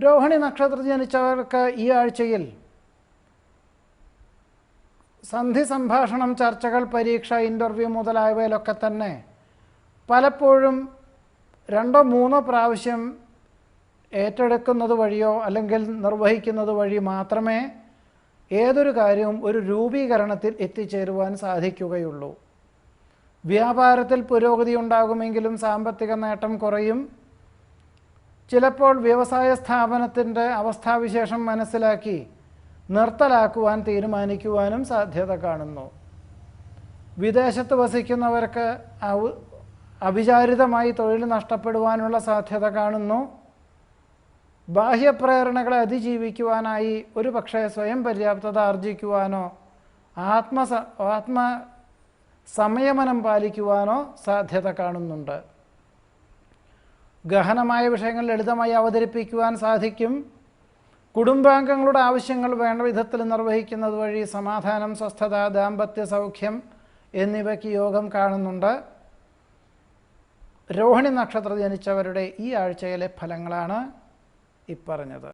രോഹിണി നക്ഷത്രത്തിൽ ജനിച്ചവർക്ക് ഈ ആഴ്ചയിൽ സന്ധി സംഭാഷണം, ചർച്ചകൾ, പരീക്ഷ, ഇൻ്റർവ്യൂ മുതലായവയിലൊക്കെ തന്നെ പലപ്പോഴും 2-3 പ്രാവശ്യം ഏറ്റെടുക്കുന്നത് വഴിയോ അല്ലെങ്കിൽ നിർവഹിക്കുന്നത് വഴി മാത്രമേ ഏതൊരു കാര്യവും ഒരു രൂപീകരണത്തിൽ എത്തിച്ചേരുവാൻ സാധിക്കുകയുള്ളൂ. വ്യാപാരത്തിൽ പുരോഗതി ഉണ്ടാകുമെങ്കിലും സാമ്പത്തിക നേട്ടം കുറയും. ചിലപ്പോൾ വ്യവസായ സ്ഥാപനത്തിൻ്റെ അവസ്ഥാവിശേഷം മനസ്സിലാക്കി നിർത്തലാക്കുവാൻ തീരുമാനിക്കുവാനും സാധ്യത കാണുന്നു. വിദേശത്ത് വസിക്കുന്നവർക്ക് അവിചാരിതമായി തൊഴിൽ നഷ്ടപ്പെടുവാനുള്ള സാധ്യത കാണുന്നു. ബാഹ്യപ്രേരണകളെ അതിജീവിക്കുവാനായി ഒരു പക്ഷേ സ്വയം പര്യാപ്തത ആർജിക്കുവാനോ സംയമനം പാലിക്കുവാനോ സാധ്യത കാണുന്നുണ്ട്. ഗഹനമായ വിഷയങ്ങൾ ലളിതമായി അവതരിപ്പിക്കുവാൻ സാധിക്കും. കുടുംബാംഗങ്ങളുടെ ആവശ്യങ്ങൾ വേണ്ട വിധത്തിൽ നിർവഹിക്കുന്നത് വഴി സമാധാനം, സ്വസ്ഥത, ദാമ്പത്യ സൗഖ്യം എന്നിവയ്ക്ക് യോഗം കാണുന്നുണ്ട്. രോഹിണി നക്ഷത്രത്തിൽ ജനിച്ചവരുടെ ഈ ആഴ്ചയിലെ ഫലങ്ങളാണ് ഇപ്പറഞ്ഞത്.